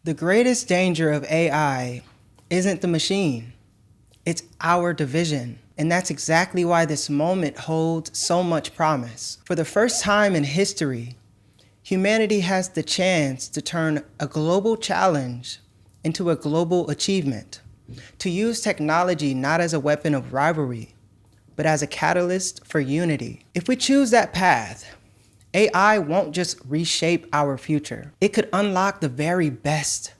The greatest danger of AI isn't the machine, it's our division. And that's exactly why this moment holds so much promise. For the first time in history, humanity has the chance to turn a global challenge into a global achievement, to use technology not as a weapon of rivalry, but as a catalyst for unity. If we choose that path, AI won't just reshape our future. It could unlock the very best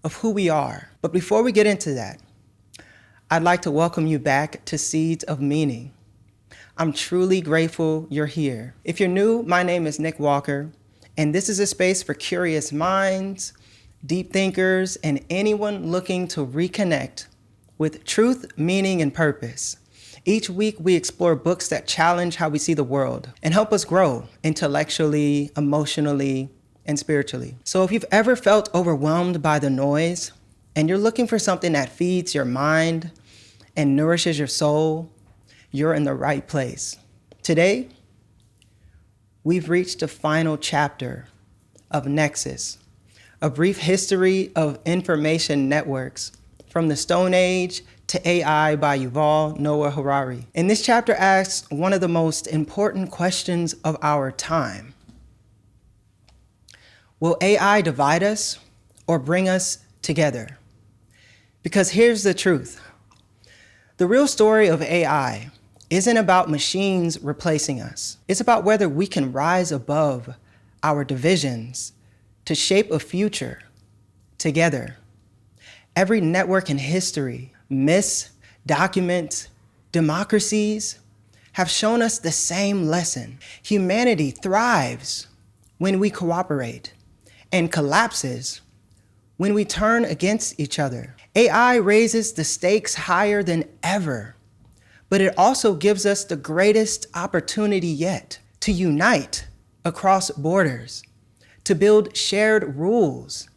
of who we are. But before we get into that, I'd like to welcome you back to Seeds of Meaning. I'm truly grateful you're here. If you're new, my name is Nick Walker, and this is a space for curious minds, deep thinkers, and anyone looking to reconnect with truth, meaning, and purpose. Each week, we explore books that challenge how we see the world and help us grow intellectually, emotionally, and spiritually. So if you've ever felt overwhelmed by the noise and you're looking for something that feeds your mind and nourishes your soul, you're in the right place. Today, we've reached the final chapter of Nexus, a brief history of information networks from the Stone Age to AI by Yuval Noah Harari. And this chapter asks one of the most important questions of our time. Will AI divide us or bring us together? Because here's the truth. The real story of AI isn't about machines replacing us. It's about whether we can rise above our divisions to shape a future together. Every network in history, myths, documents, democracies have shown us the same lesson. Humanity thrives when we cooperate and collapses when we turn against each other. AI raises the stakes higher than ever, but it also gives us the greatest opportunity yet to unite across borders, to build shared rules,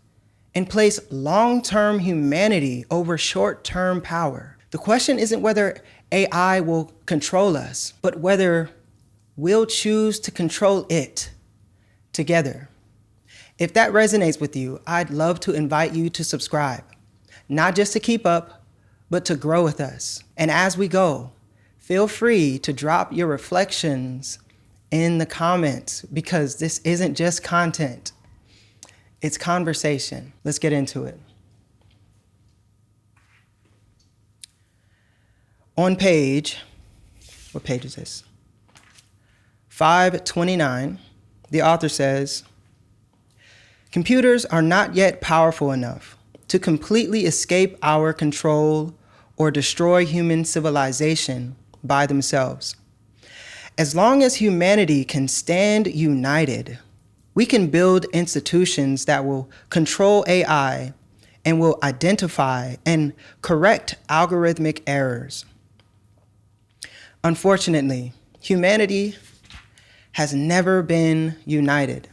and place long-term humanity over short-term power. The question isn't whether AI will control us, but whether we'll choose to control it together. If that resonates with you, I'd love to invite you to subscribe, not just to keep up, but to grow with us. And as we go, feel free to drop your reflections in the comments, because this isn't just content. It's conversation. Let's get into it. On page, what page is this? 529, the author says, computers are not yet powerful enough to completely escape our control or destroy human civilization by themselves. As long as humanity can stand united, we can build institutions that will control AI and will identify and correct algorithmic errors. Unfortunately, humanity has never been united.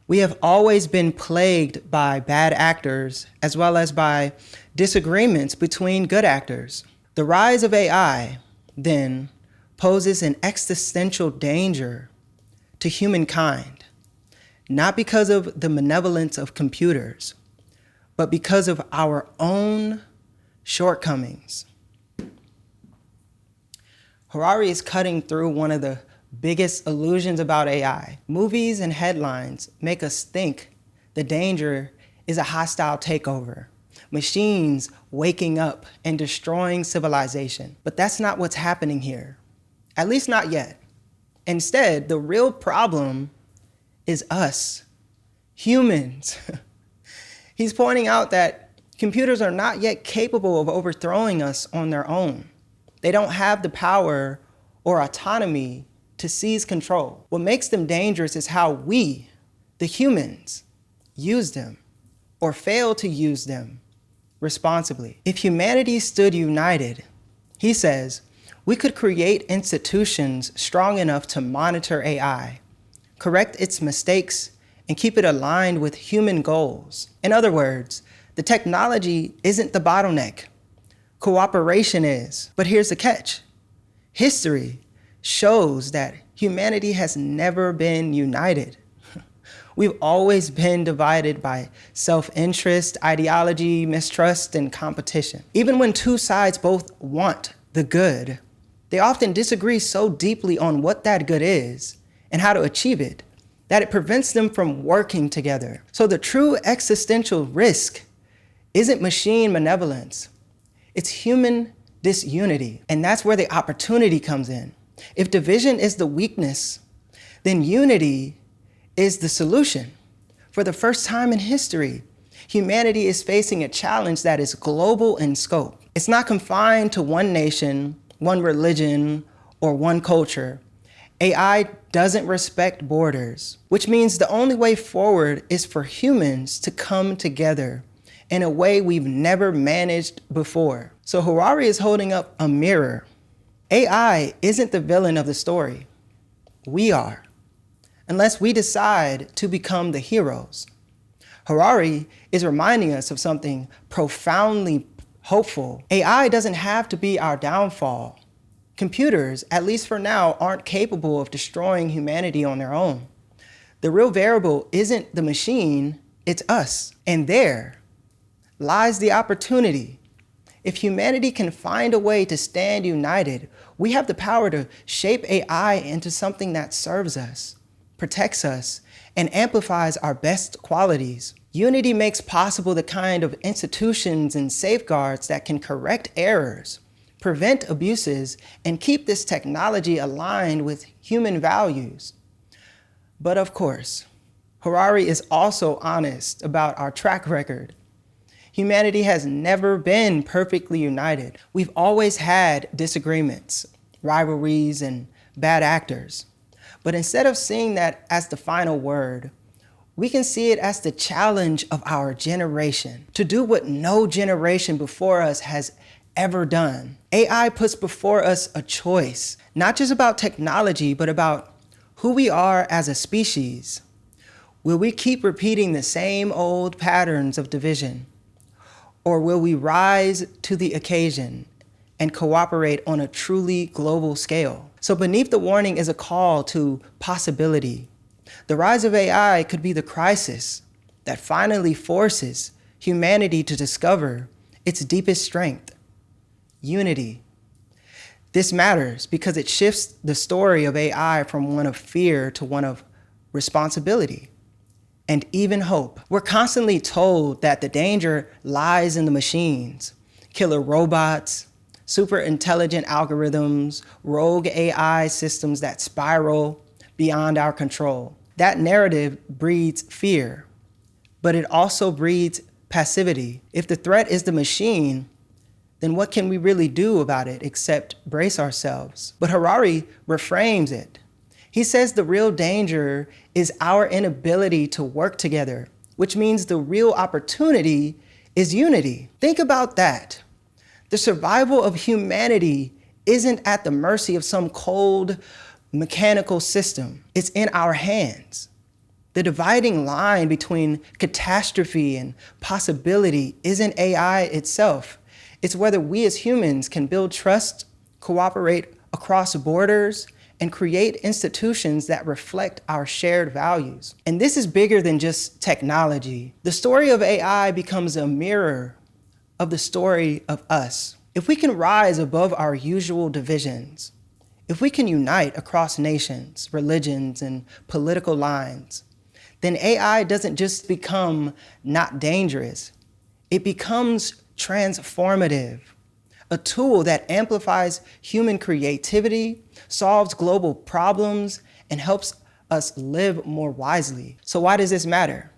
We have always been plagued by bad actors as well as by disagreements between good actors. The rise of AI, then, poses an existential danger to humankind, not because of the malevolence of computers, but because of our own shortcomings. Harari is cutting through one of the biggest illusions about AI. Movies and headlines make us think the danger is a hostile takeover, machines waking up and destroying civilization. But that's not what's happening here, at least not yet. Instead, the real problem is us, humans. He's pointing out that computers are not yet capable of overthrowing us on their own. They don't have the power or autonomy to seize control. What makes them dangerous is how we, the humans, use them or fail to use them responsibly. If humanity stood united, he says, we could create institutions strong enough to monitor AI, correct its mistakes, and keep it aligned with human goals. In other words, the technology isn't the bottleneck. Cooperation is. But here's the catch. History shows that humanity has never been united. We've always been divided by self-interest, ideology, mistrust, and competition. Even when two sides both want the good, they often disagree so deeply on what that good is and how to achieve it that it prevents them from working together. So the true existential risk isn't machine malevolence, it's human disunity. And that's where the opportunity comes in. If division is the weakness, then unity is the solution. For the first time in history, humanity is facing a challenge that is global in scope. It's not confined to one nation, one religion, or one culture. AI doesn't respect borders, which means the only way forward is for humans to come together in a way we've never managed before. So Harari is holding up a mirror. AI isn't the villain of the story. We are, unless we decide to become the heroes. Harari is reminding us of something profoundly hopeful. AI doesn't have to be our downfall. Computers, at least for now, aren't capable of destroying humanity on their own. The real variable isn't the machine, it's us. And there lies the opportunity. If humanity can find a way to stand united, we have the power to shape AI into something that serves us, protects us, and amplifies our best qualities. Unity makes possible the kind of institutions and safeguards that can correct errors, prevent abuses, and keep this technology aligned with human values. But of course, Harari is also honest about our track record. Humanity has never been perfectly united. We've always had disagreements, rivalries, and bad actors. But instead of seeing that as the final word, we can see it as the challenge of our generation to do what no generation before us has ever done. AI puts before us a choice, not just about technology, but about who we are as a species. Will we keep repeating the same old patterns of division? Or will we rise to the occasion and cooperate on a truly global scale? So beneath the warning is a call to possibility. The rise of AI could be the crisis that finally forces humanity to discover its deepest strength: unity. This matters because it shifts the story of AI from one of fear to one of responsibility and even hope. We're constantly told that the danger lies in the machines, killer robots, super intelligent algorithms, rogue AI systems that spiral beyond our control. That narrative breeds fear, but it also breeds passivity. If the threat is the machine, then what can we really do about it except brace ourselves? But Harari reframes it. He says the real danger is our inability to work together, which means the real opportunity is unity. Think about that. The survival of humanity isn't at the mercy of some cold, mechanical system. It's in our hands. The dividing line between catastrophe and possibility isn't AI itself. It's whether we as humans can build trust, cooperate across borders, and create institutions that reflect our shared values. And this is bigger than just technology. The story of AI becomes a mirror of the story of us. If we can rise above our usual divisions, if we can unite across nations, religions, and political lines, then AI doesn't just become not dangerous, it becomes transformative. A tool that amplifies human creativity, solves global problems, and helps us live more wisely. So why does this matter?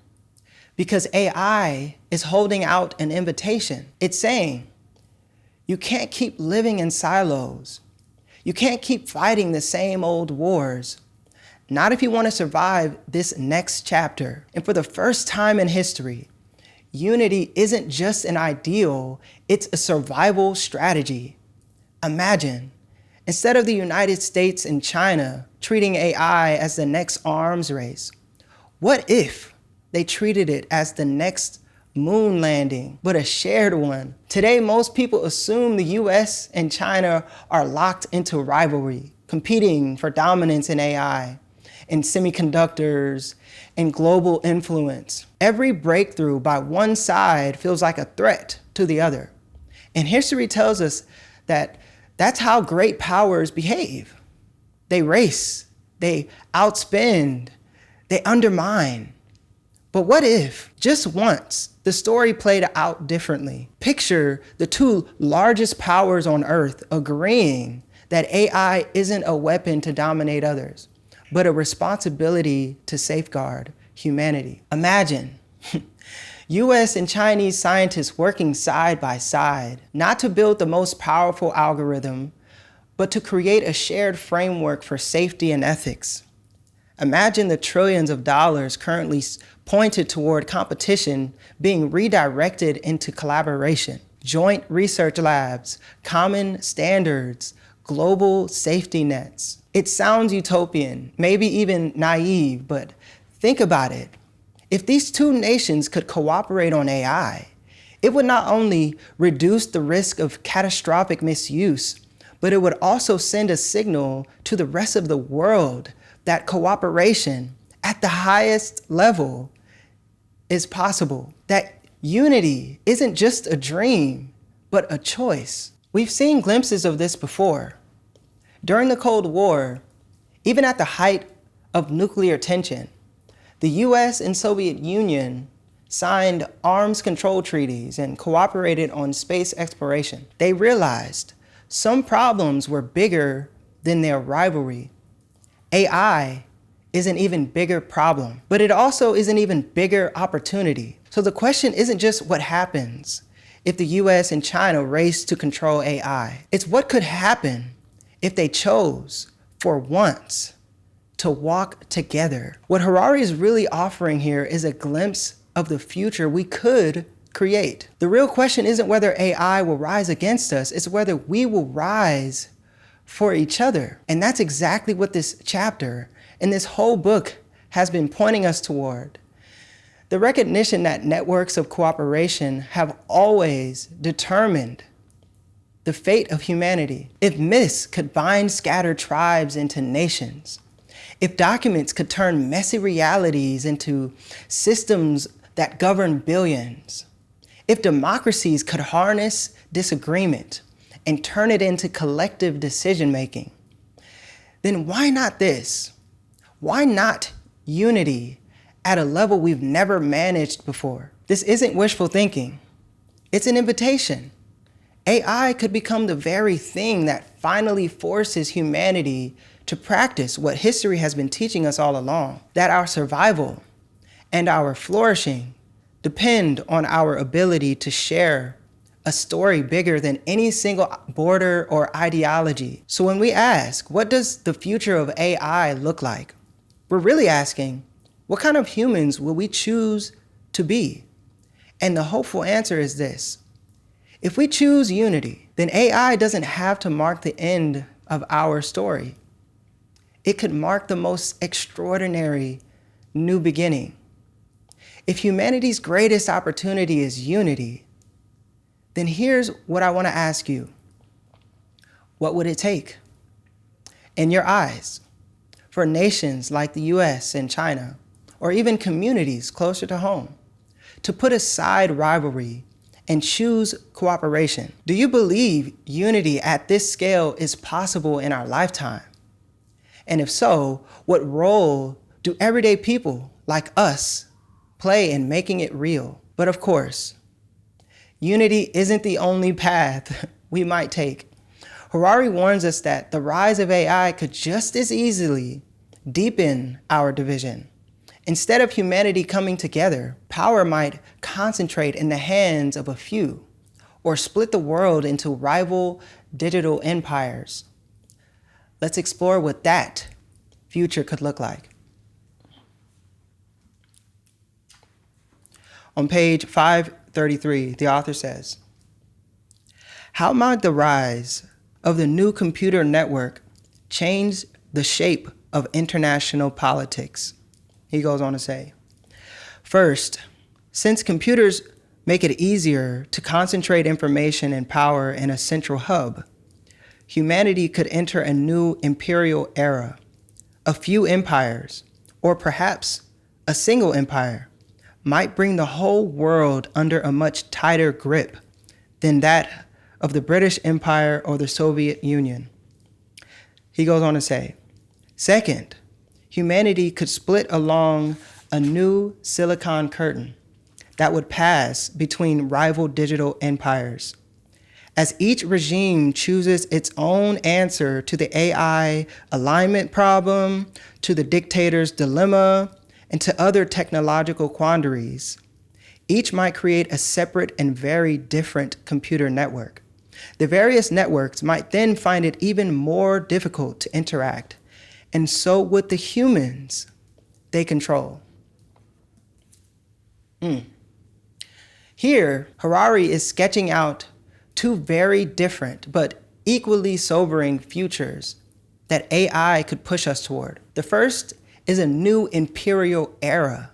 Because AI is holding out an invitation. It's saying, you can't keep living in silos. You can't keep fighting the same old wars. Not if you want to survive this next chapter. And for the first time in history, unity isn't just an ideal, it's a survival strategy. Imagine, instead of the United States and China treating AI as the next arms race, what if they treated it as the next moon landing, but a shared one? Today, most people assume the US and China are locked into rivalry, competing for dominance in AI. in semiconductors, and global influence. Every breakthrough by one side feels like a threat to the other. And history tells us that that's how great powers behave. They race, they outspend, they undermine. But what if, just once, the story played out differently? Picture the two largest powers on Earth agreeing that AI isn't a weapon to dominate others, but a responsibility to safeguard humanity. Imagine US and Chinese scientists working side by side, not to build the most powerful algorithm, but to create a shared framework for safety and ethics. Imagine the trillions of dollars currently pointed toward competition being redirected into collaboration, joint research labs, common standards, global safety nets. It sounds utopian, maybe even naive, but think about it. If these two nations could cooperate on AI, it would not only reduce the risk of catastrophic misuse, but it would also send a signal to the rest of the world that cooperation at the highest level is possible, that unity isn't just a dream, but a choice. We've seen glimpses of this before. During the Cold War, even at the height of nuclear tension, the US and Soviet Union signed arms control treaties and cooperated on space exploration. They realized some problems were bigger than their rivalry. AI is an even bigger problem, but it also is an even bigger opportunity. So the question isn't just what happens if the US and China race to control AI. It's what could happen if they chose, for once, to walk together. What Harari is really offering here is a glimpse of the future we could create. The real question isn't whether AI will rise against us, it's whether we will rise for each other. And that's exactly what this chapter and this whole book has been pointing us toward. The recognition that networks of cooperation have always determined the fate of humanity. If myths could bind scattered tribes into nations, if documents could turn messy realities into systems that govern billions, if democracies could harness disagreement and turn it into collective decision-making, then why not this? Why not unity at a level we've never managed before? This isn't wishful thinking. It's an invitation. AI could become the very thing that finally forces humanity to practice what history has been teaching us all along, that our survival and our flourishing depend on our ability to share a story bigger than any single border or ideology. So when we ask, what does the future of AI look like? We're really asking, what kind of humans will we choose to be? And the hopeful answer is this. If we choose unity, then AI doesn't have to mark the end of our story. It could mark the most extraordinary new beginning. If humanity's greatest opportunity is unity, then here's what I want to ask you. What would it take, in your eyes, for nations like the US and China, or even communities closer to home, to put aside rivalry and choose cooperation? Do you believe unity at this scale is possible in our lifetime? And if so, what role do everyday people like us play in making it real? But of course, unity isn't the only path we might take. Harari warns us that the rise of AI could just as easily deepen our division. Instead of humanity coming together, power might concentrate in the hands of a few, or split the world into rival digital empires. Let's explore what that future could look like. On page 533, the author says, "How might the rise of the new computer network change the shape of international politics?" He goes on to say, "First, since computers make it easier to concentrate information and power in a central hub, humanity could enter a new imperial era, A few empires, or perhaps a single empire, might bring the whole world under a much tighter grip than that of the British Empire or the Soviet Union. He goes on to say, second, humanity could split along a new silicon curtain that would pass between rival digital empires. As each regime chooses its own answer to the AI alignment problem, to the dictator's dilemma, and to other technological quandaries, each might create a separate and very different computer network. The various networks might then find it even more difficult to interact, and so would the humans they control. Here, Harari is sketching out two very different but equally sobering futures that AI could push us toward. The first is a new imperial era,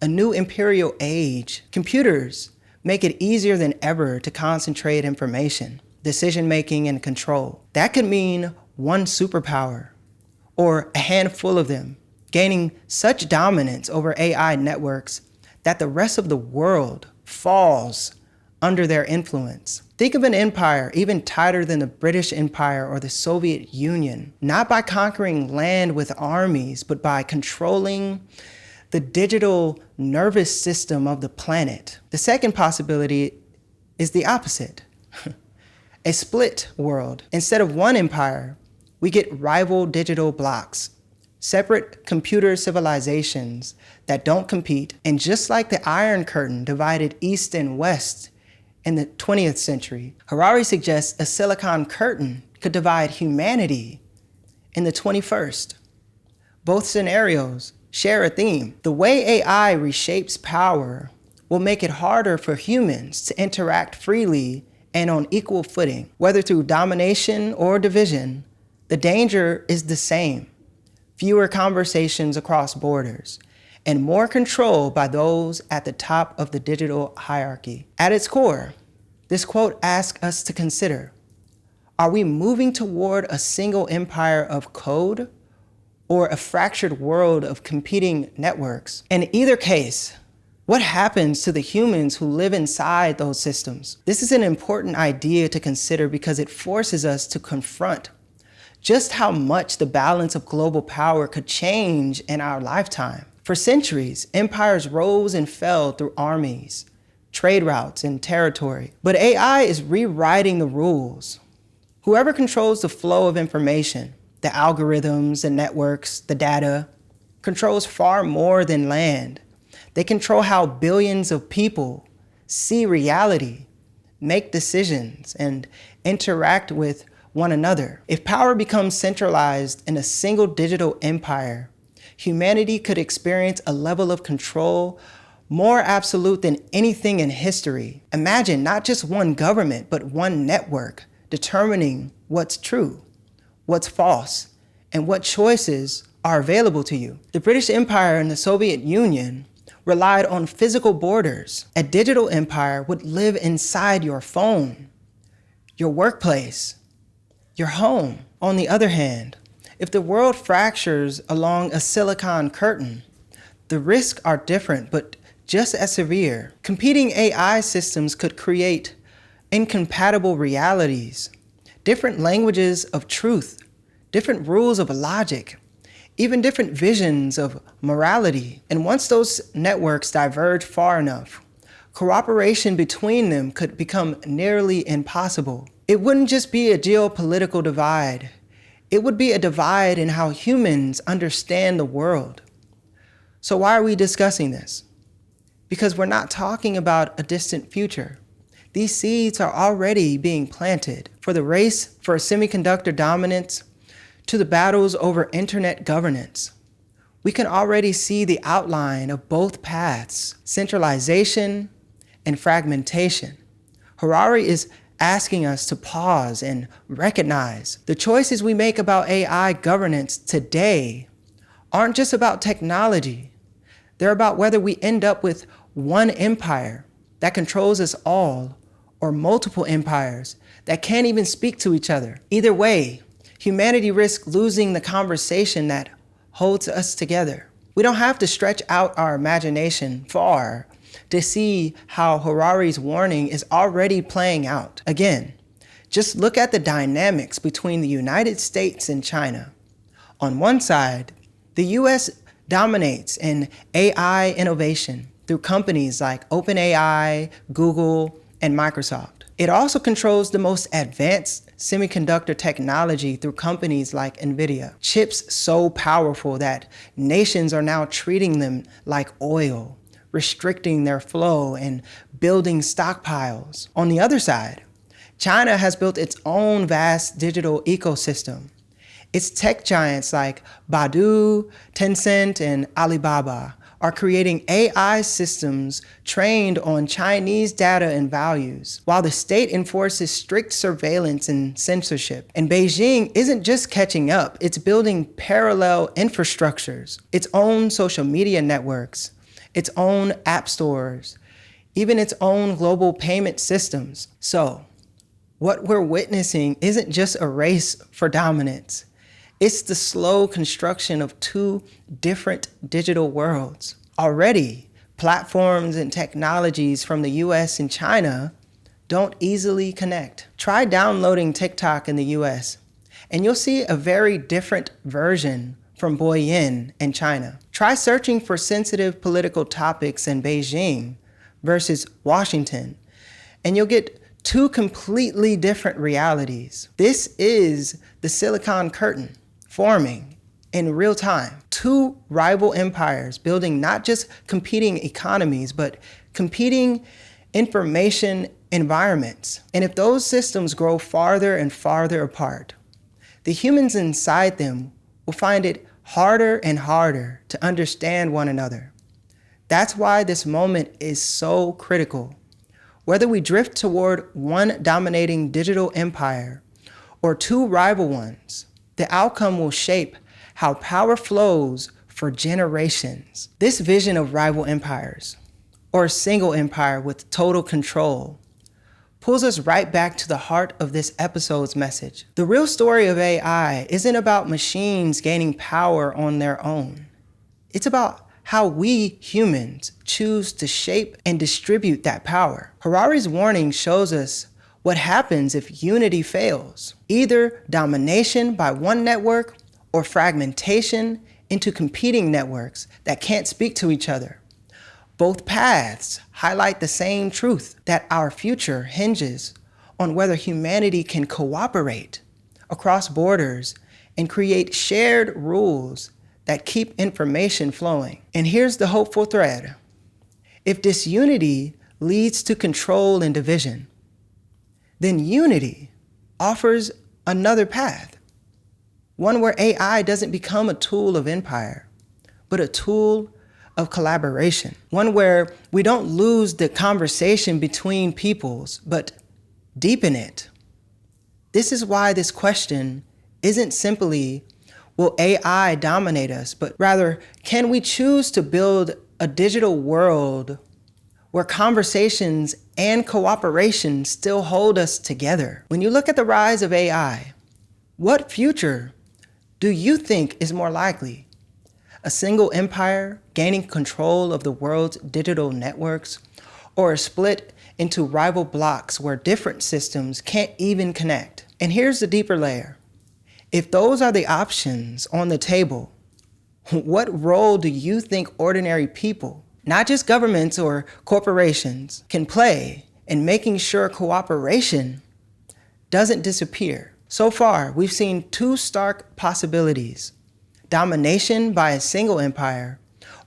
a new imperial age. Computers make it easier than ever to concentrate information, decision-making, and control. That could mean one superpower, or a handful of them, gaining such dominance over AI networks that the rest of the world falls under their influence. Think of an empire even tighter than the British Empire or the Soviet Union, not by conquering land with armies, but by controlling the digital nervous system of the planet. The second possibility is the opposite, a split world. Instead of one empire, we get rival digital blocks, separate computer civilizations that don't compete. And just like the Iron Curtain divided East and West in the 20th century, Harari suggests a silicon curtain could divide humanity in the 21st. Both scenarios share a theme. The way AI reshapes power will make it harder for humans to interact freely and on equal footing. Whether through domination or division, the danger is the same. Fewer conversations across borders, and more control by those at the top of the digital hierarchy. At its core, this quote asks us to consider, are we moving toward a single empire of code or a fractured world of competing networks? In either case, what happens to the humans who live inside those systems? This is an important idea to consider because it forces us to confront just how much the balance of global power could change in our lifetime. For centuries, empires rose and fell through armies, trade routes, and territory. But AI is rewriting the rules. Whoever controls the flow of information, the algorithms, the networks, the data, controls far more than land. They control how billions of people see reality, make decisions, and interact with one another. If power becomes centralized in a single digital empire, humanity could experience a level of control more absolute than anything in history. Imagine not just one government, but one network determining what's true, what's false, and what choices are available to you. The British Empire and the Soviet Union relied on physical borders. A digital empire would live inside your phone, your workplace, your home. On the other hand, if the world fractures along a silicon curtain, the risks are different, but just as severe. Competing AI systems could create incompatible realities, different languages of truth, different rules of logic, even different visions of morality. And once those networks diverge far enough, cooperation between them could become nearly impossible. It wouldn't just be a geopolitical divide. It would be a divide in how humans understand the world. So why are we discussing this? Because we're not talking about a distant future. These seeds are already being planted. For the race for semiconductor dominance to the battles over internet governance, we can already see the outline of both paths, centralization and fragmentation. Harari is asking us to pause and recognize the choices we make about AI governance today aren't just about technology. They're about whether we end up with one empire that controls us all or multiple empires that can't even speak to each other. Either way, humanity risks losing the conversation that holds us together. We don't have to stretch out our imagination far to see how Harari's warning is already playing out. Again, just look at the dynamics between the United States and China. On one side, the US dominates in AI innovation through companies like OpenAI, Google, and Microsoft. It also controls the most advanced semiconductor technology through companies like NVIDIA. Chips so powerful that nations are now treating them like oil, restricting their flow and building stockpiles. On the other side, China has built its own vast digital ecosystem. Its tech giants like Baidu, Tencent, and Alibaba are creating AI systems trained on Chinese data and values, while the state enforces strict surveillance and censorship. And Beijing isn't just catching up, it's building parallel infrastructures, its own social media networks, its own app stores, even its own global payment systems. So, what we're witnessing isn't just a race for dominance. It's the slow construction of two different digital worlds. Already, platforms and technologies from the US and China don't easily connect. Try downloading TikTok in the US, and you'll see a very different version from Boyan in China. Try searching for sensitive political topics in Beijing versus Washington, and you'll get two completely different realities. This is the Silicon Curtain forming in real time. Two rival empires building not just competing economies, but competing information environments. And if those systems grow farther and farther apart, the humans inside them will find it harder and harder to understand one another. That's why this moment is so critical. Whether we drift toward one dominating digital empire or two rival ones, the outcome will shape how power flows for generations. This vision of rival empires, or a single empire with total control, pulls us right back to the heart of this episode's message. The real story of AI isn't about machines gaining power on their own. It's about how we humans choose to shape and distribute that power. Harari's warning shows us what happens if unity fails. Either domination by one network or fragmentation into competing networks that can't speak to each other. Both paths highlight the same truth, that our future hinges on whether humanity can cooperate across borders and create shared rules that keep information flowing. And here's the hopeful thread. If disunity leads to control and division, then unity offers another path. One where AI doesn't become a tool of empire, but a tool of collaboration. One where we don't lose the conversation between peoples, but deepen it. This is why this question isn't simply, will AI dominate us? But rather, can we choose to build a digital world where conversations and cooperation still hold us together? When you look at the rise of AI, what future do you think is more likely? A single empire gaining control of the world's digital networks, or a split into rival blocks where different systems can't even connect? And here's the deeper layer. If those are the options on the table, what role do you think ordinary people, not just governments or corporations, can play in making sure cooperation doesn't disappear? So far, we've seen two stark possibilities: domination by a single empire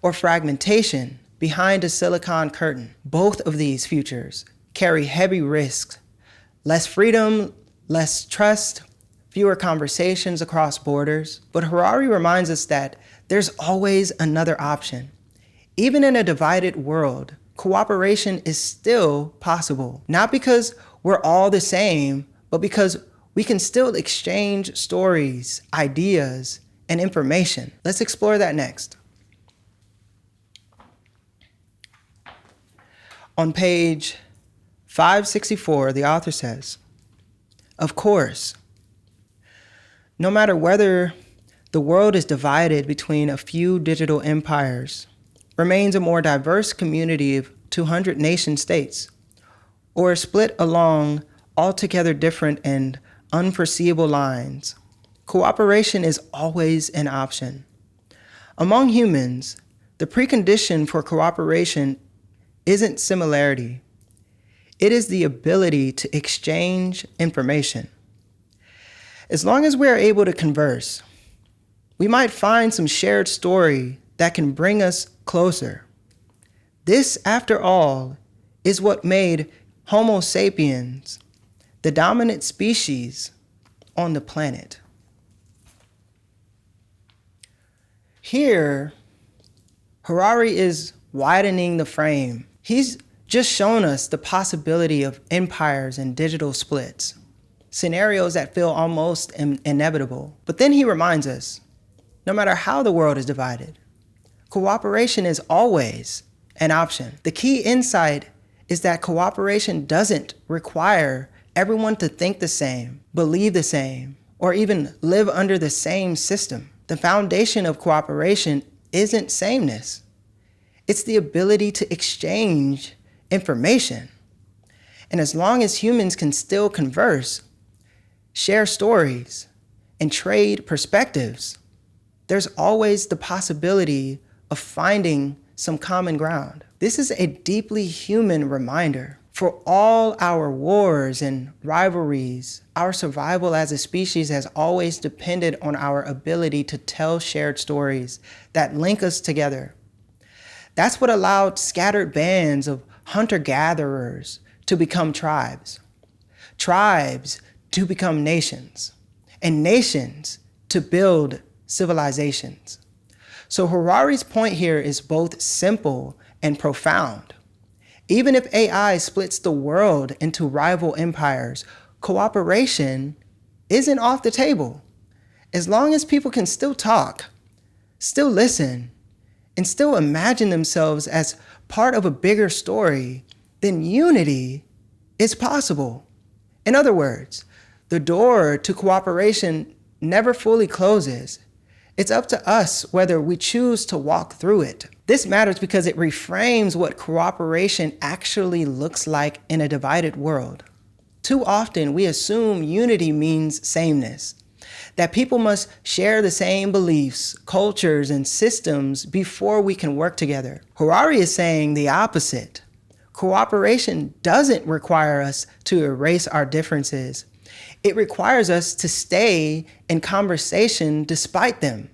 or fragmentation behind a Silicon Curtain. Both of these futures carry heavy risks: less freedom, less trust, fewer conversations across borders. But Harari reminds us that there's always another option. Even in a divided world, cooperation is still possible. Not because we're all the same, but because we can still exchange stories, ideas, and information. Let's explore that next. On page 564, the author says, "Of course, no matter whether the world is divided between a few digital empires, remains a more diverse community of 200 nation states, or is split along altogether different and unforeseeable lines, cooperation is always an option. Among humans, the precondition for cooperation isn't similarity. It is the ability to exchange information. As long as we are able to converse, we might find some shared story that can bring us closer. This, after all, is what made Homo sapiens the dominant species on the planet. Here, Harari is widening the frame. He's just shown us the possibility of empires and digital splits, scenarios that feel almost inevitable. But then he reminds us, no matter how the world is divided, cooperation is always an option. The key insight is that cooperation doesn't require everyone to think the same, believe the same, or even live under the same system. The foundation of cooperation isn't sameness. It's the ability to exchange information. And as long as humans can still converse, share stories, and trade perspectives, there's always the possibility of finding some common ground. This is a deeply human reminder. For all our wars and rivalries, our survival as a species has always depended on our ability to tell shared stories that link us together. That's what allowed scattered bands of hunter-gatherers to become tribes, tribes to become nations, and nations to build civilizations. So Harari's point here is both simple and profound. Even if AI splits the world into rival empires, cooperation isn't off the table. As long as people can still talk, still listen, and still imagine themselves as part of a bigger story, then unity is possible. In other words, the door to cooperation never fully closes. It's up to us whether we choose to walk through it. This matters because it reframes what cooperation actually looks like in a divided world. Too often, we assume unity means sameness, that people must share the same beliefs, cultures, and systems before we can work together. Harari is saying the opposite. Cooperation doesn't require us to erase our differences. It requires us to stay in conversation despite them.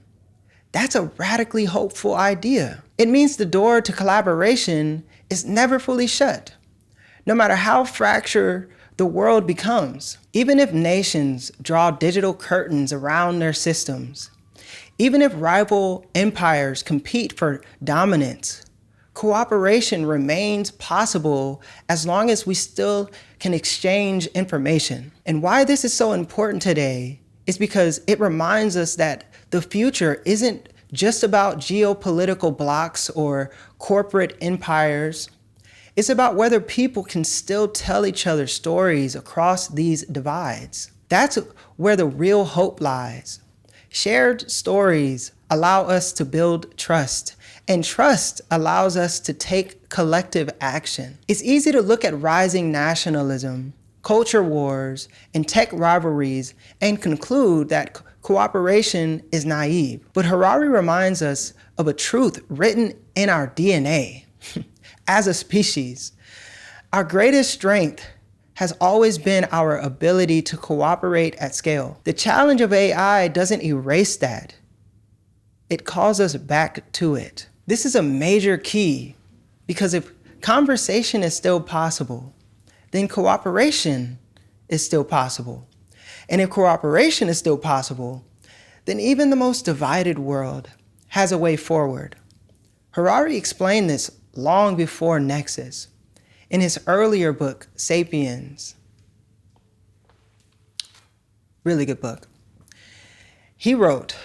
That's a radically hopeful idea. It means the door to collaboration is never fully shut, no matter how fractured the world becomes. Even if nations draw digital curtains around their systems, even if rival empires compete for dominance, cooperation remains possible as long as we still can exchange information. And why this is so important today is because it reminds us that the future isn't just about geopolitical blocs or corporate empires. It's about whether people can still tell each other stories across these divides. That's where the real hope lies. Shared stories allow us to build trust, and trust allows us to take collective action. It's easy to look at rising nationalism, culture wars, and tech rivalries and conclude that cooperation is naive. But Harari reminds us of a truth written in our DNA. As a species, our greatest strength has always been our ability to cooperate at scale. The challenge of AI doesn't erase that. It calls us back to it. This is a major key because if conversation is still possible, then cooperation is still possible. And if cooperation is still possible, then even the most divided world has a way forward. Harari explained this long before Nexus in his earlier book, Sapiens. Really good book. He wrote,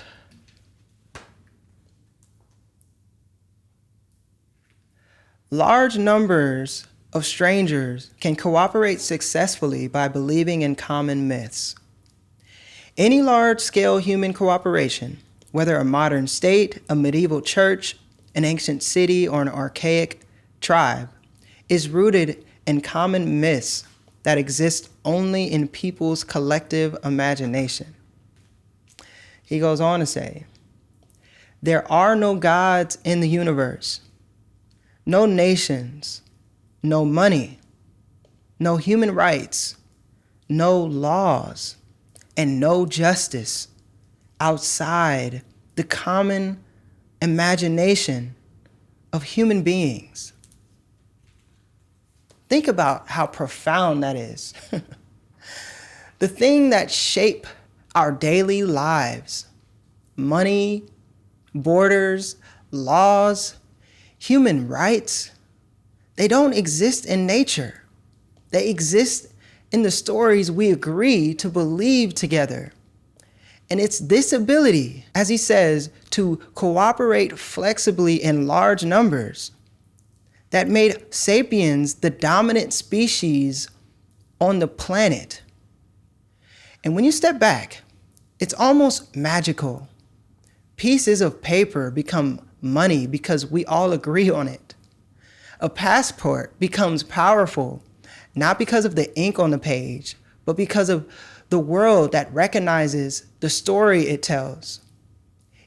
"Large numbers of strangers can cooperate successfully by believing in common myths. Any large-scale human cooperation whether a modern state, a medieval church, an ancient city, or an archaic tribe, is rooted in common myths that exist only in people's collective imagination. He goes on to say, there are no gods in the universe, no nations, no money, no human rights, no laws, and no justice outside the common imagination of human beings. Think about how profound that is. The thing that shape our daily lives, money, borders, laws, human rights, they don't exist in nature. They exist in the stories we agree to believe together. And it's this ability, as he says, to cooperate flexibly in large numbers that made sapiens the dominant species on the planet. And when you step back, it's almost magical. Pieces of paper become money because we all agree on it. A passport becomes powerful, not because of the ink on the page, but because of the world that recognizes the story it tells.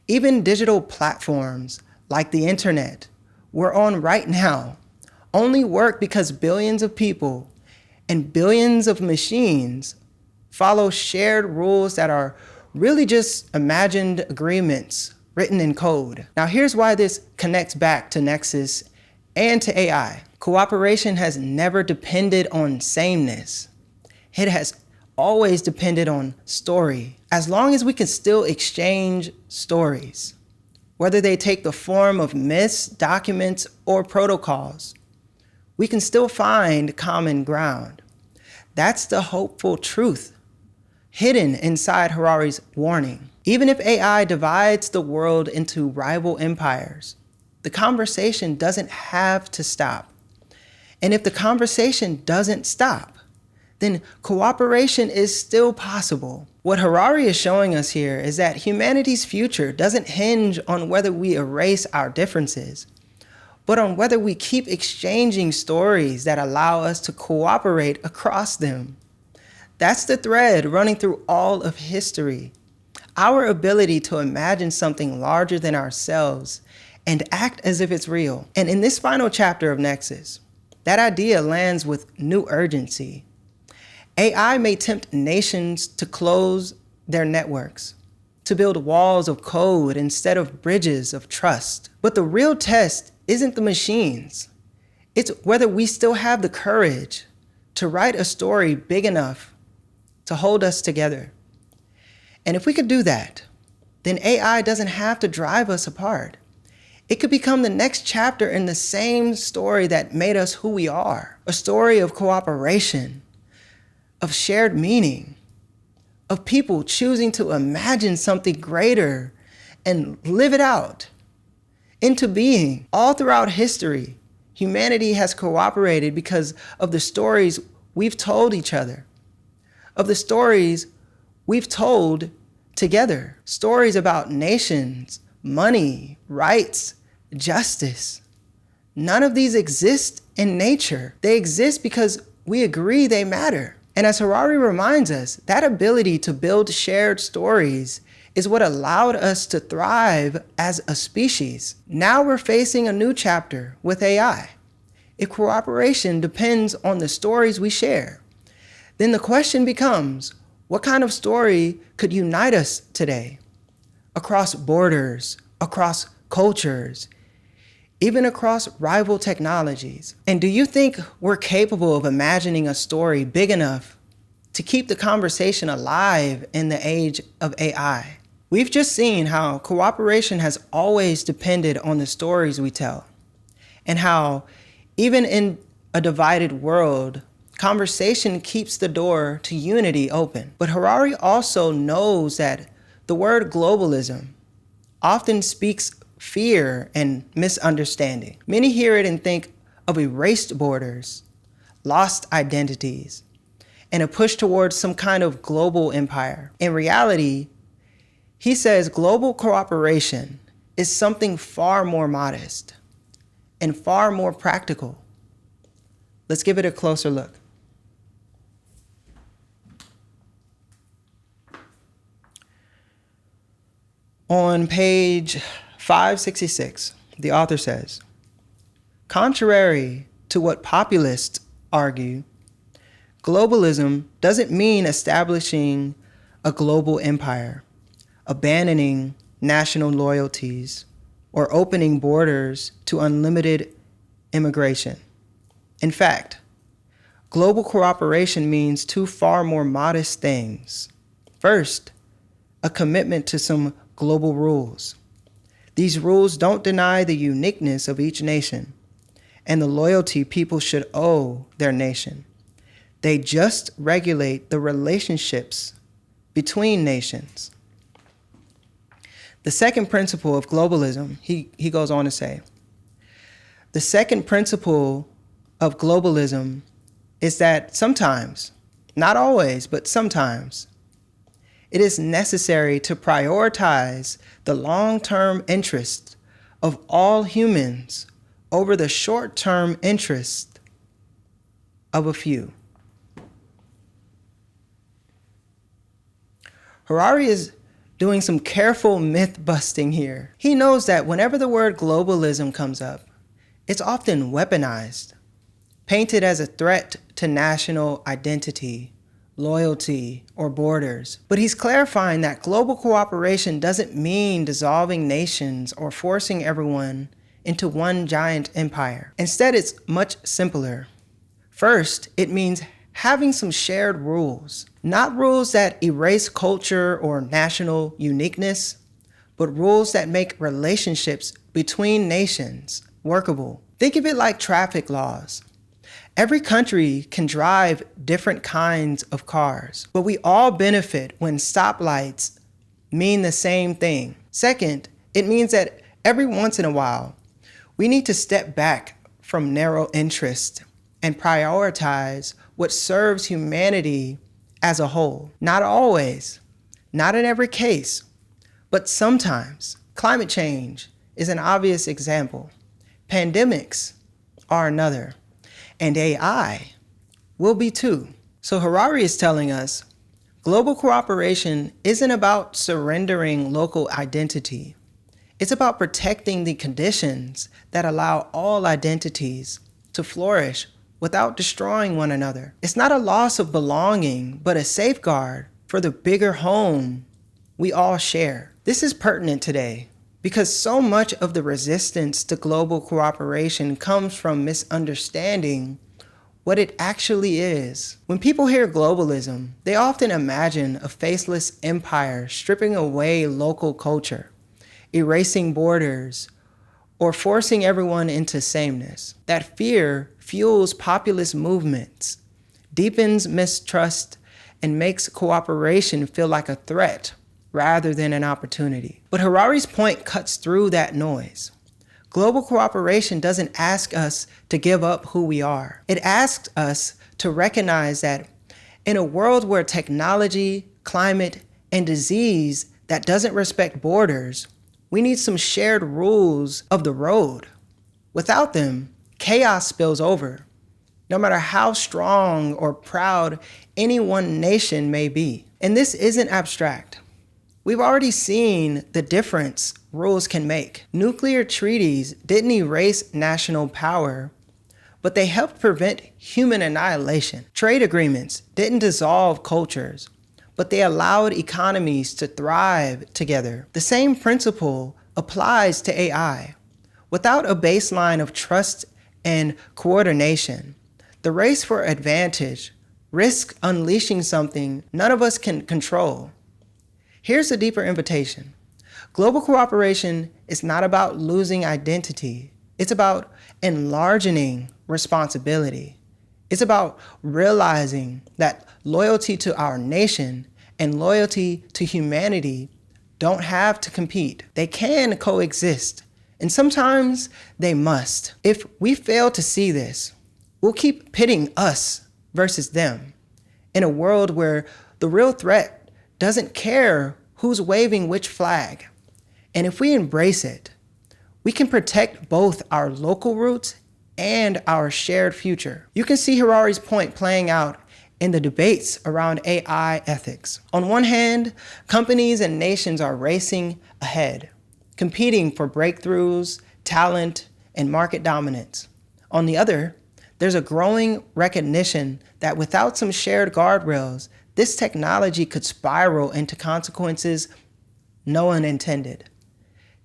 Even digital platforms like the internet we're on right now only work because billions of people and billions of machines follow shared rules that are really just imagined agreements written in code. Now here's why this connects back to Nexus and to AI. Cooperation has never depended on sameness. It has always depended on story. As long as we can still exchange stories, whether they take the form of myths, documents, or protocols, we can still find common ground. That's the hopeful truth hidden inside Harari's warning. Even if AI divides the world into rival empires, the conversation doesn't have to stop. And if the conversation doesn't stop, then cooperation is still possible. What Harari is showing us here is that humanity's future doesn't hinge on whether we erase our differences, but on whether we keep exchanging stories that allow us to cooperate across them. That's the thread running through all of history. Our ability to imagine something larger than ourselves and act as if it's real. And in this final chapter of Nexus, that idea lands with new urgency. AI may tempt nations to close their networks, to build walls of code instead of bridges of trust. But the real test isn't the machines. It's whether we still have the courage to write a story big enough to hold us together. And if we could do that, then AI doesn't have to drive us apart. It could become the next chapter in the same story that made us who we are. A story of cooperation, of shared meaning, of people choosing to imagine something greater and live it out into being. All throughout history, humanity has cooperated because of the stories we've told each other, of the stories we've told together. Stories about nations, money, rights, justice. None of these exist in nature. They exist because we agree they matter. And as Harari reminds us, that ability to build shared stories is what allowed us to thrive as a species. Now we're facing a new chapter with AI. If cooperation depends on the stories we share, then the question becomes, what kind of story could unite us today? Across borders, across cultures, even across rival technologies. And do you think we're capable of imagining a story big enough to keep the conversation alive in the age of AI? We've just seen how cooperation has always depended on the stories we tell, and how even in a divided world, conversation keeps the door to unity open. But Harari also knows that the word globalism often speaks fear and misunderstanding. Many hear it and think of erased borders, lost identities, and a push towards some kind of global empire. In reality, He says global cooperation is something far more modest and far more practical. Let's give it a closer look. On page 566, the author says, contrary to what populists argue, globalism doesn't mean establishing a global empire, abandoning national loyalties, or opening borders to unlimited immigration. In fact, global cooperation means two far more modest things. First, a commitment to some global rules. These rules don't deny the uniqueness of each nation and the loyalty people should owe their nation. They just regulate the relationships between nations. The second principle of globalism, he goes on to say, the second principle of globalism is that sometimes, not always, but sometimes, it is necessary to prioritize the long-term interests of all humans over the short-term interests of a few. Harari is doing some careful myth busting here. He knows that whenever the word globalism comes up, it's often weaponized, painted as a threat to national identity, loyalty, or borders. But he's clarifying that global cooperation doesn't mean dissolving nations or forcing everyone into one giant empire. Instead, it's much simpler. First, it means having some shared rules, not rules that erase culture or national uniqueness, but rules that make relationships between nations workable. Think of it like traffic laws. Every country can drive different kinds of cars, but we all benefit when stoplights mean the same thing. Second, it means that every once in a while, we need to step back from narrow interest and prioritize what serves humanity as a whole. Not always, not in every case, but sometimes. Climate change is an obvious example. Pandemics are another. And AI will be too. So Harari is telling us global cooperation isn't about surrendering local identity. It's about protecting the conditions that allow all identities to flourish without destroying one another. It's not a loss of belonging, but a safeguard for the bigger home we all share. This is pertinent today because so much of the resistance to global cooperation comes from misunderstanding what it actually is. When people hear globalism, they often imagine a faceless empire stripping away local culture, erasing borders, or forcing everyone into sameness. That fear fuels populist movements, deepens mistrust, and makes cooperation feel like a threat rather than an opportunity. But Harari's point cuts through that noise. Global cooperation doesn't ask us to give up who we are. It asks us to recognize that in a world where technology, climate, and disease that doesn't respect borders, we need some shared rules of the road. Without them, chaos spills over, no matter how strong or proud any one nation may be. And this isn't abstract. We've already seen the difference rules can make. Nuclear treaties didn't erase national power, but they helped prevent human annihilation. Trade agreements didn't dissolve cultures, but they allowed economies to thrive together. The same principle applies to AI. Without a baseline of trust and coordination, the race for advantage risks unleashing something none of us can control. Here's a deeper invitation. Global cooperation is not about losing identity. It's about enlarging responsibility. It's about realizing that loyalty to our nation and loyalty to humanity don't have to compete. They can coexist, and sometimes they must. If we fail to see this, we'll keep pitting us versus them in a world where the real threat doesn't care who's waving which flag. And if we embrace it, we can protect both our local roots and our shared future. You can see Harari's point playing out in the debates around AI ethics. On one hand, companies and nations are racing ahead, competing for breakthroughs, talent, and market dominance. On the other, there's a growing recognition that without some shared guardrails, this technology could spiral into consequences no one intended.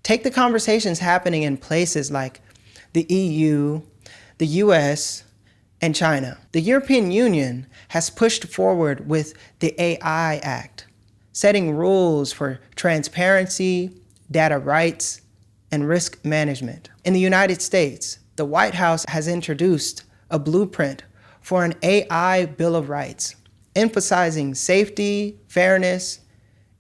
Take the conversations happening in places like the EU, the US, and China. The European Union has pushed forward with the AI Act, setting rules for transparency, data rights, and risk management. In the United States, the White House has introduced a blueprint for an AI Bill of Rights, emphasizing safety, fairness,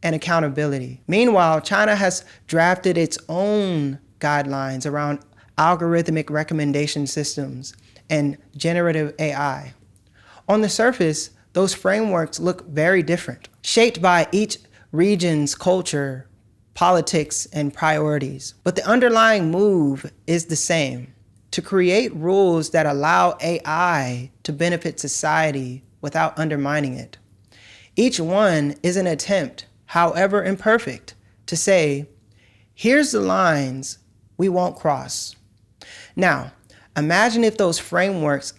and accountability. Meanwhile, China has drafted its own guidelines around algorithmic recommendation systems and generative AI. On the surface, those frameworks look very different, shaped by each region's culture, politics, and priorities. But the underlying move is the same: to create rules that allow AI to benefit society without undermining it. Each one is an attempt, however imperfect, to say, here's the lines we won't cross. Now, imagine if those frameworks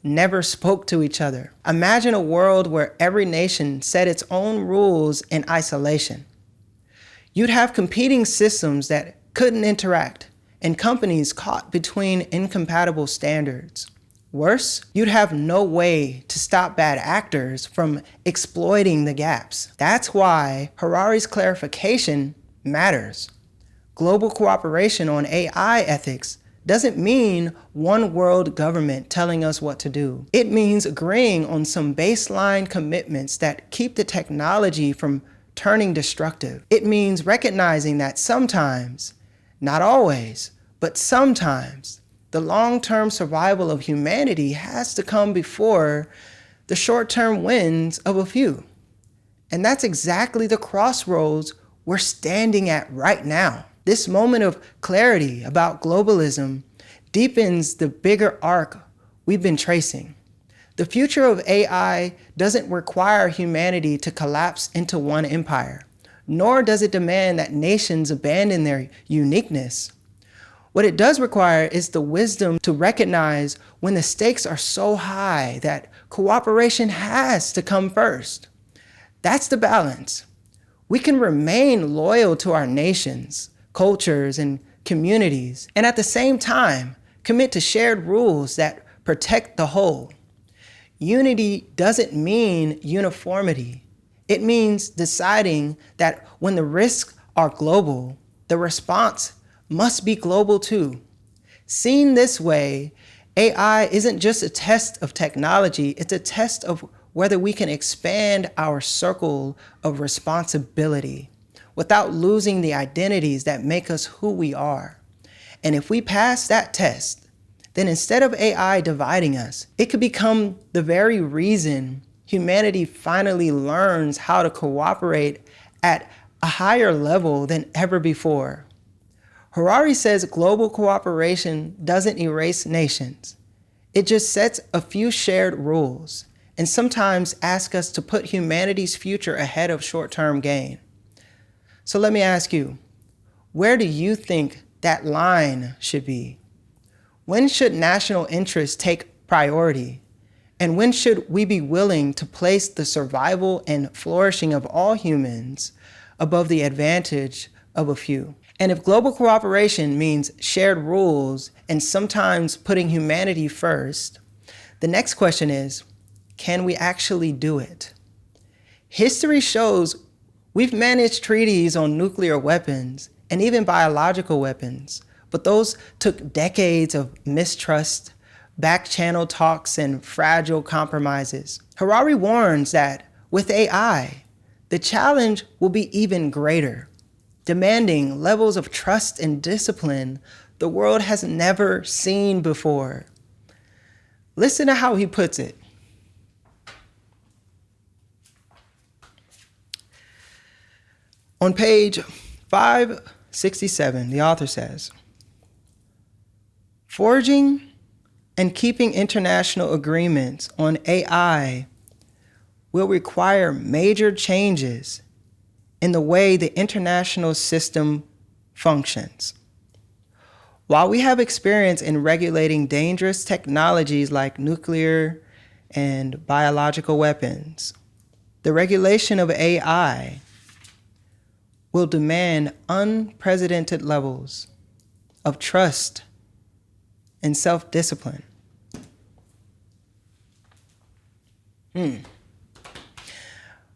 never spoke to each other. Imagine a world where every nation set its own rules in isolation. You'd have competing systems that couldn't interact, and companies caught between incompatible standards. Worse, you'd have no way to stop bad actors from exploiting the gaps. That's why Harari's clarification matters. Global cooperation on AI ethics doesn't mean one world government telling us what to do. It means agreeing on some baseline commitments that keep the technology from turning destructive. It means recognizing that sometimes, not always, but sometimes, the long-term survival of humanity has to come before the short-term wins of a few. And that's exactly the crossroads we're standing at right now. This moment of clarity about globalism deepens the bigger arc we've been tracing. The future of AI doesn't require humanity to collapse into one empire, nor does it demand that nations abandon their uniqueness. What it does require is the wisdom to recognize when the stakes are so high that cooperation has to come first. That's the balance. We can remain loyal to our nations, cultures, and communities, and at the same time, commit to shared rules that protect the whole. Unity doesn't mean uniformity. It means deciding that when the risks are global, the response must be global too. Seen this way, AI isn't just a test of technology, it's a test of whether we can expand our circle of responsibility without losing the identities that make us who we are. And if we pass that test, then instead of AI dividing us, it could become the very reason humanity finally learns how to cooperate at a higher level than ever before. Harari says global cooperation doesn't erase nations. It just sets a few shared rules and sometimes asks us to put humanity's future ahead of short-term gain. So let me ask you, where do you think that line should be? When should national interests take priority? And when should we be willing to place the survival and flourishing of all humans above the advantage of a few? And if global cooperation means shared rules and sometimes putting humanity first, the next question is, can we actually do it? History shows we've managed treaties on nuclear weapons and even biological weapons, but those took decades of mistrust, back-channel talks, and fragile compromises. Harari warns that with AI, the challenge will be even greater, demanding levels of trust and discipline the world has never seen before. Listen to how he puts it. On page 567, the author says, forging and keeping international agreements on AI will require major changes in the way the international system functions. While we have experience in regulating dangerous technologies like nuclear and biological weapons, the regulation of AI will demand unprecedented levels of trust and self-discipline.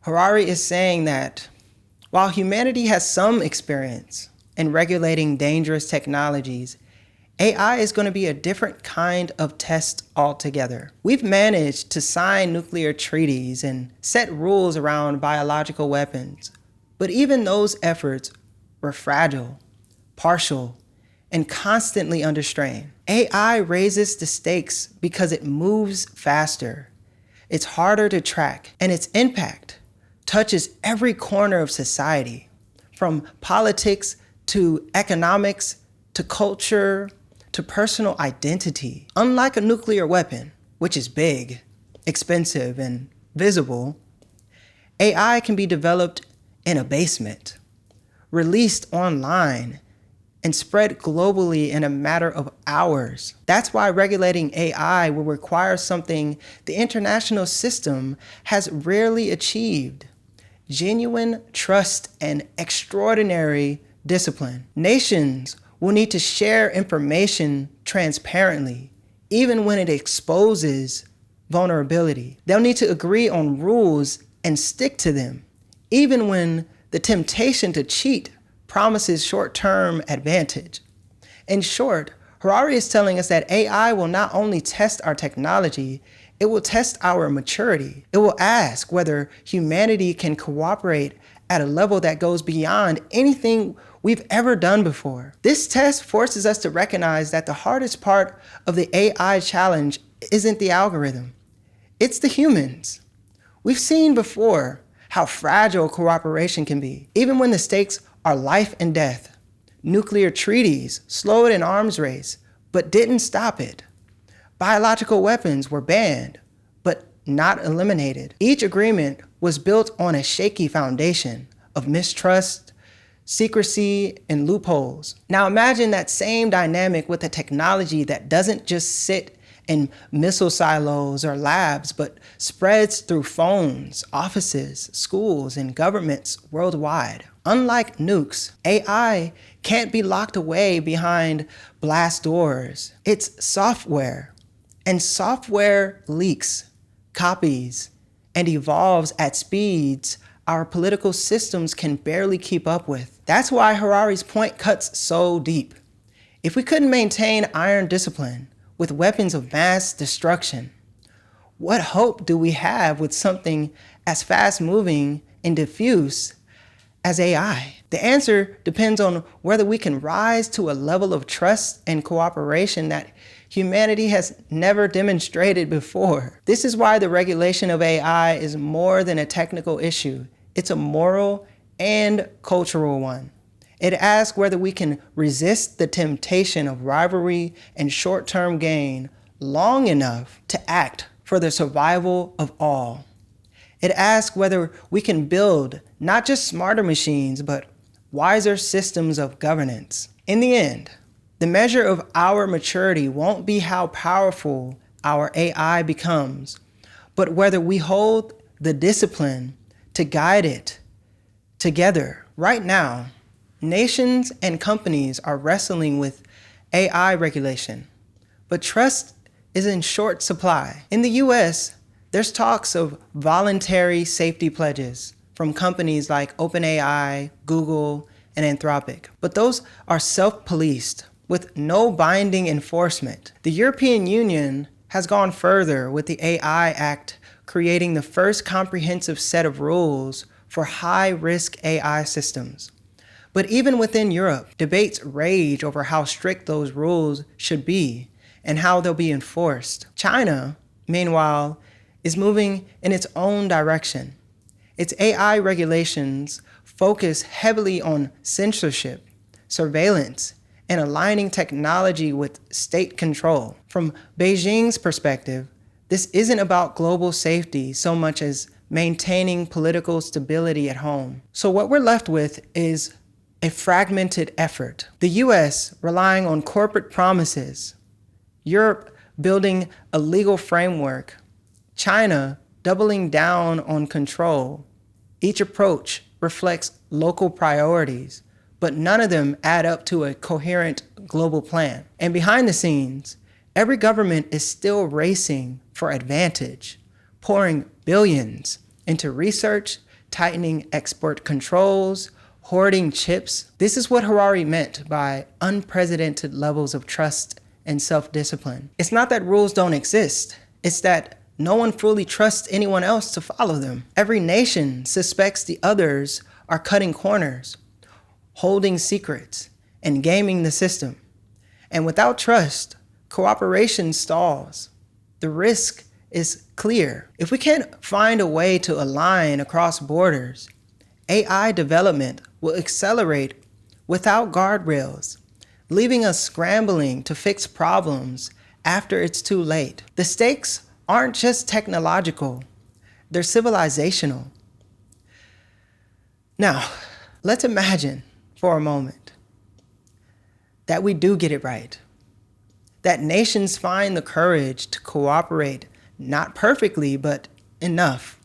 Harari is saying that while humanity has some experience in regulating dangerous technologies, AI is going to be a different kind of test altogether. We've managed to sign nuclear treaties and set rules around biological weapons, but even those efforts were fragile, partial, and constantly under strain. AI raises the stakes because it moves faster, it's harder to track, and its impact touches every corner of society, from politics to economics to culture to personal identity. Unlike a nuclear weapon, which is big, expensive, and visible, AI can be developed in a basement, released online, and spread globally in a matter of hours. That's why regulating AI will require something the international system has rarely achieved: genuine trust and extraordinary discipline. Nations will need to share information transparently, even when it exposes vulnerability. They'll need to agree on rules and stick to them, even when the temptation to cheat promises short-term advantage. In short, Harari is telling us that AI will not only test our technology, it will test our maturity. It will ask whether humanity can cooperate at a level that goes beyond anything we've ever done before. This test forces us to recognize that the hardest part of the AI challenge isn't the algorithm, it's the humans. We've seen before how fragile cooperation can be, even when the stakes are life and death. Nuclear treaties slowed an arms race, but didn't stop it. Biological weapons were banned, but not eliminated. Each agreement was built on a shaky foundation of mistrust, secrecy, and loopholes. Now imagine that same dynamic with a technology that doesn't just sit in missile silos or labs, but spreads through phones, offices, schools, and governments worldwide. Unlike nukes, AI can't be locked away behind blast doors. It's software, and software leaks, copies, and evolves at speeds our political systems can barely keep up with. That's why Harari's point cuts so deep. If we couldn't maintain iron discipline with weapons of mass destruction, what hope do we have with something as fast-moving and diffuse as AI? The answer depends on whether we can rise to a level of trust and cooperation that humanity has never demonstrated before. This is why the regulation of AI is more than a technical issue. It's a moral and cultural one. It asks whether we can resist the temptation of rivalry and short-term gain long enough to act for the survival of all. It asks whether we can build not just smarter machines, but wiser systems of governance. In the end, the measure of our maturity won't be how powerful our AI becomes, but whether we hold the discipline to guide it together. Right now, nations and companies are wrestling with AI regulation, but trust is in short supply. In the US, there's talks of voluntary safety pledges from companies like OpenAI, Google, and Anthropic, but those are self-policed with no binding enforcement. The European Union has gone further with the AI Act, creating the first comprehensive set of rules for high-risk AI systems. But even within Europe, debates rage over how strict those rules should be and how they'll be enforced. China, meanwhile, is moving in its own direction. Its AI regulations focus heavily on censorship, surveillance, and aligning technology with state control. From Beijing's perspective, this isn't about global safety so much as maintaining political stability at home. So what we're left with is a fragmented effort. The US relying on corporate promises, Europe building a legal framework, China doubling down on control. Each approach reflects local priorities, but none of them add up to a coherent global plan. And behind the scenes, every government is still racing for advantage, pouring billions into research, tightening export controls, hoarding chips. This is what Harari meant by unprecedented levels of trust and self-discipline. It's not that rules don't exist, it's that no one fully trusts anyone else to follow them. Every nation suspects the others are cutting corners, holding secrets, and gaming the system. And without trust, cooperation stalls. The risk is clear. If we can't find a way to align across borders, AI development will accelerate without guardrails, leaving us scrambling to fix problems after it's too late. The stakes aren't just technological, they're civilizational. Now, let's imagine for a moment that we do get it right, that nations find the courage to cooperate, not perfectly, but enough,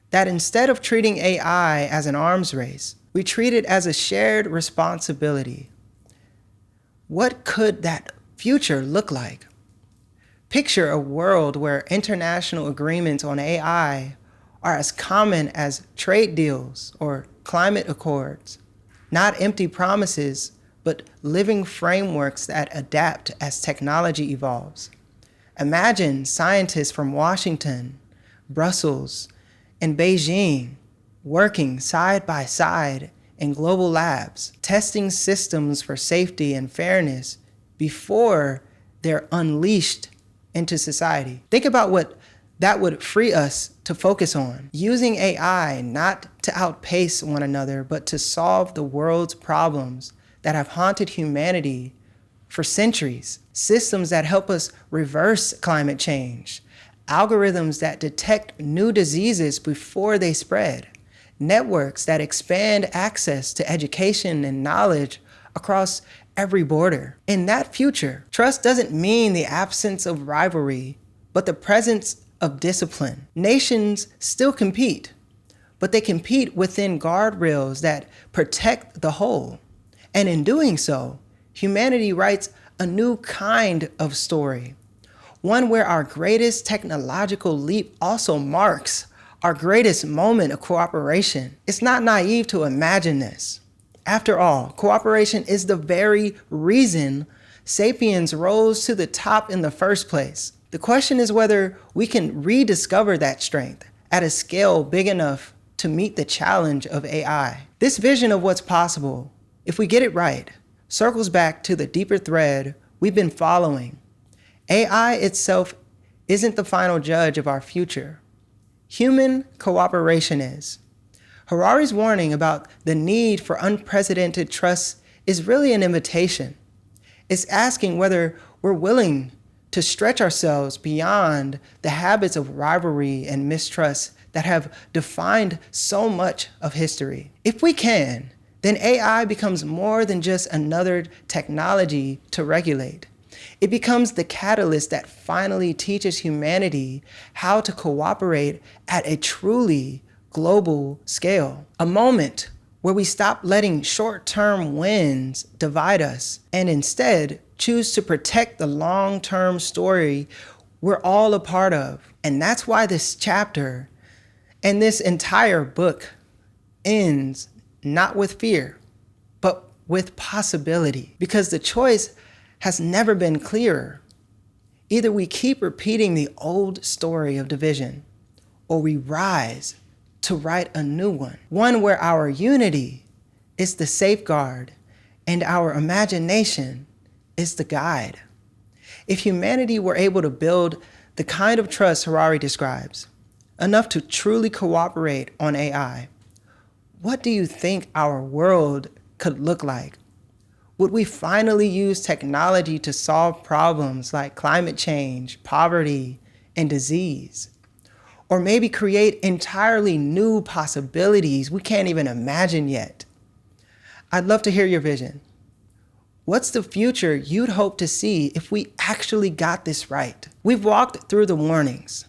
that instead of treating AI as an arms race, we treat it as a shared responsibility. What could that future look like? Picture a world where international agreements on AI are as common as trade deals or climate accords, not empty promises, but living frameworks that adapt as technology evolves. Imagine scientists from Washington, Brussels, and Beijing working side by side in global labs, testing systems for safety and fairness before they're unleashed into society. Think about what that would free us to focus on. Using AI not to outpace one another, but to solve the world's problems that have haunted humanity for centuries. Systems that help us reverse climate change. Algorithms that detect new diseases before they spread. Networks that expand access to education and knowledge across every border. In that future, trust doesn't mean the absence of rivalry, but the presence of discipline. Nations still compete, but they compete within guardrails that protect the whole. And in doing so, humanity writes a new kind of story, one where our greatest technological leap also marks our greatest moment of cooperation. It's not naive to imagine this. After all, cooperation is the very reason sapiens rose to the top in the first place. The question is whether we can rediscover that strength at a scale big enough to meet the challenge of AI. This vision of what's possible, if we get it right, circles back to the deeper thread we've been following. AI itself isn't the final judge of our future. Human cooperation is. Harari's warning about the need for unprecedented trust is really an invitation. It's asking whether we're willing to stretch ourselves beyond the habits of rivalry and mistrust that have defined so much of history. If we can, then AI becomes more than just another technology to regulate. It becomes the catalyst that finally teaches humanity how to cooperate at a truly global scale. A moment where we stop letting short-term wins divide us and instead choose to protect the long-term story we're all a part of. And that's why this chapter and this entire book ends not with fear, but with possibility, because the choice has never been clearer. Either we keep repeating the old story of division, or we rise to write a new one where our unity is the safeguard and our imagination is the guide. If humanity were able to build the kind of trust Harari describes, enough to truly cooperate on AI, what do you think our world could look like? Would we finally use technology to solve problems like climate change, poverty, and disease? Or maybe create entirely new possibilities we can't even imagine yet? I'd love to hear your vision. What's the future you'd hope to see if we actually got this right? We've walked through the warnings,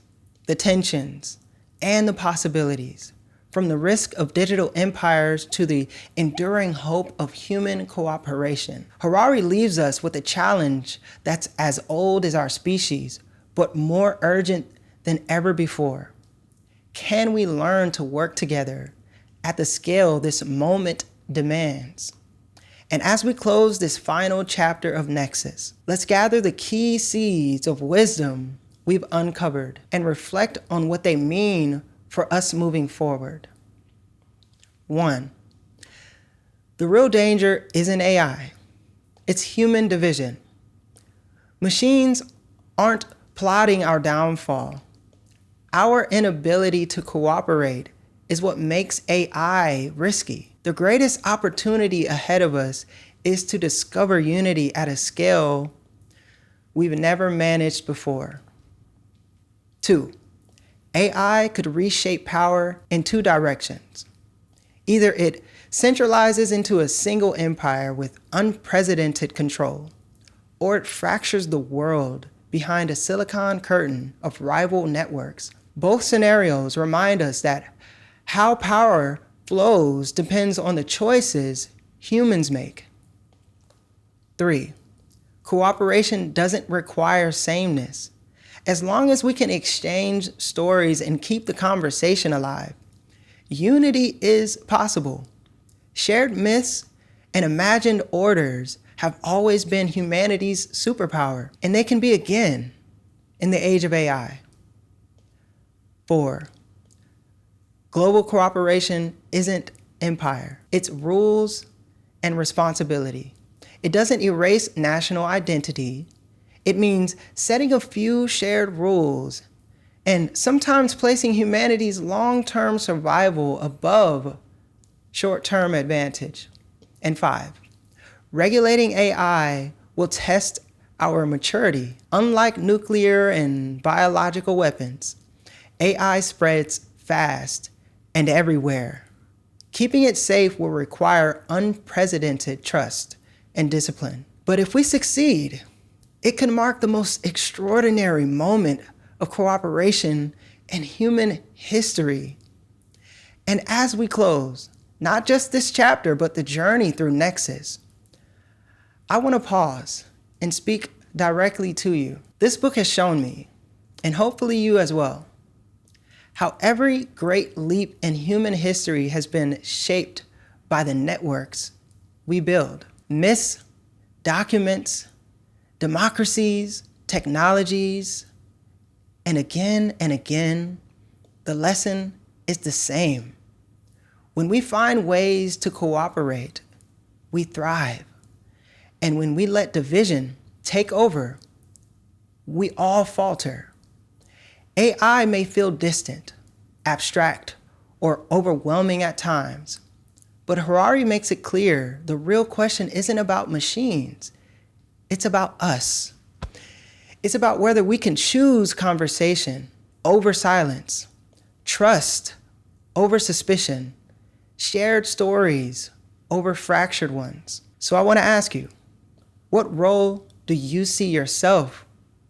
the tensions, and the possibilities, from the risk of digital empires to the enduring hope of human cooperation. Harari leaves us with a challenge that's as old as our species, but more urgent than ever before. Can we learn to work together at the scale this moment demands? And as we close this final chapter of Nexus, let's gather the key seeds of wisdom we've uncovered and reflect on what they mean for us moving forward. 1, the real danger isn't AI, it's human division. Machines aren't plotting our downfall. Our inability to cooperate is what makes AI risky. The greatest opportunity ahead of us is to discover unity at a scale we've never managed before. 2, AI could reshape power in 2 directions. Either it centralizes into a single empire with unprecedented control, or it fractures the world behind a silicon curtain of rival networks. Both scenarios remind us that how power flows depends on the choices humans make. 3, cooperation doesn't require sameness. As long as we can exchange stories and keep the conversation alive, unity is possible. Shared myths and imagined orders have always been humanity's superpower, and they can be again in the age of AI. 4, global cooperation isn't empire. It's rules and responsibility. It doesn't erase national identity. It means setting a few shared rules and sometimes placing humanity's long-term survival above short-term advantage. And 5, regulating AI will test our maturity. Unlike nuclear and biological weapons, AI spreads fast and everywhere. Keeping it safe will require unprecedented trust and discipline. But if we succeed, it can mark the most extraordinary moment of cooperation in human history. And as we close, not just this chapter, but the journey through Nexus, I want to pause and speak directly to you. This book has shown me, and hopefully you as well, how every great leap in human history has been shaped by the networks we build. Myths, documents, democracies, technologies, and again, the lesson is the same. When we find ways to cooperate, we thrive. And when we let division take over, we all falter. AI may feel distant, abstract, or overwhelming at times, but Harari makes it clear the real question isn't about machines, it's about us. It's about whether we can choose conversation over silence, trust over suspicion, shared stories over fractured ones. So I want to ask you, what role do you see yourself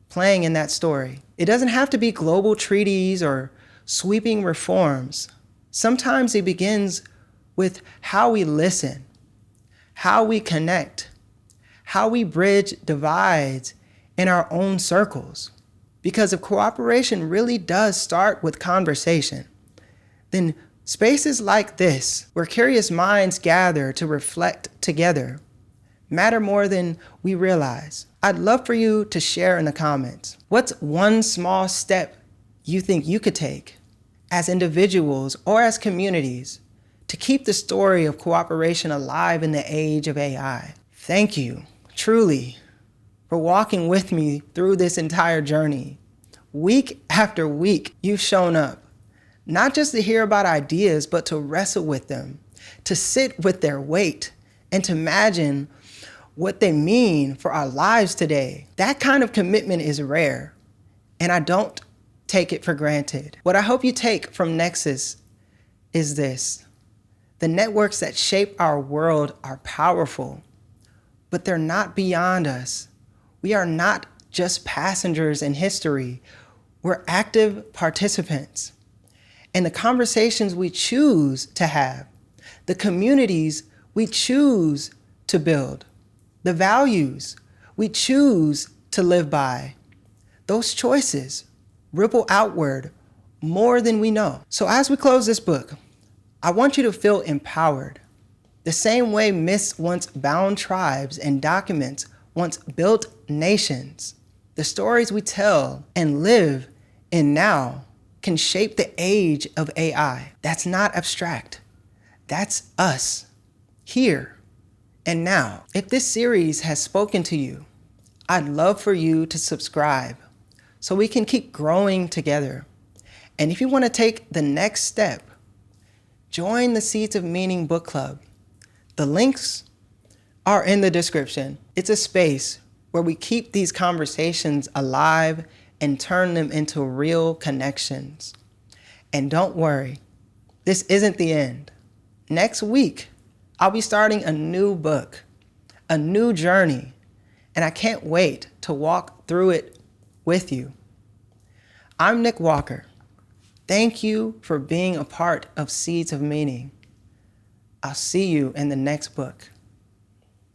playing in that story? It doesn't have to be global treaties or sweeping reforms. Sometimes it begins with how we listen, how we connect, how we bridge divides in our own circles. Because if cooperation really does start with conversation, then spaces like this, where curious minds gather to reflect together, matter more than we realize. I'd love for you to share in the comments. What's one small step you think you could take as individuals or as communities to keep the story of cooperation alive in the age of AI? Thank you, truly, for walking with me through this entire journey. Week after week, you've shown up, not just to hear about ideas, but to wrestle with them, to sit with their weight, and to imagine what they mean for our lives today. That kind of commitment is rare, and I don't take it for granted. What I hope you take from Nexus is this: the networks that shape our world are powerful, but they're not beyond us. We are not just passengers in history. We're active participants. And the conversations we choose to have, the communities we choose to build, the values we choose to live by, those choices ripple outward more than we know. So as we close this book, I want you to feel empowered. The same way myths once bound tribes and documents once built nations, the stories we tell and live in now can shape the age of AI. That's not abstract. That's us, here and now. If this series has spoken to you, I'd love for you to subscribe so we can keep growing together. And if you want to take the next step, join the Seeds of Meaning book club. The links are in the description. It's a space where we keep these conversations alive and turn them into real connections. And don't worry, this isn't the end. Next week, I'll be starting a new book, a new journey, and I can't wait to walk through it with you. I'm Nick Walker. Thank you for being a part of Seeds of Meaning. I'll see you in the next book.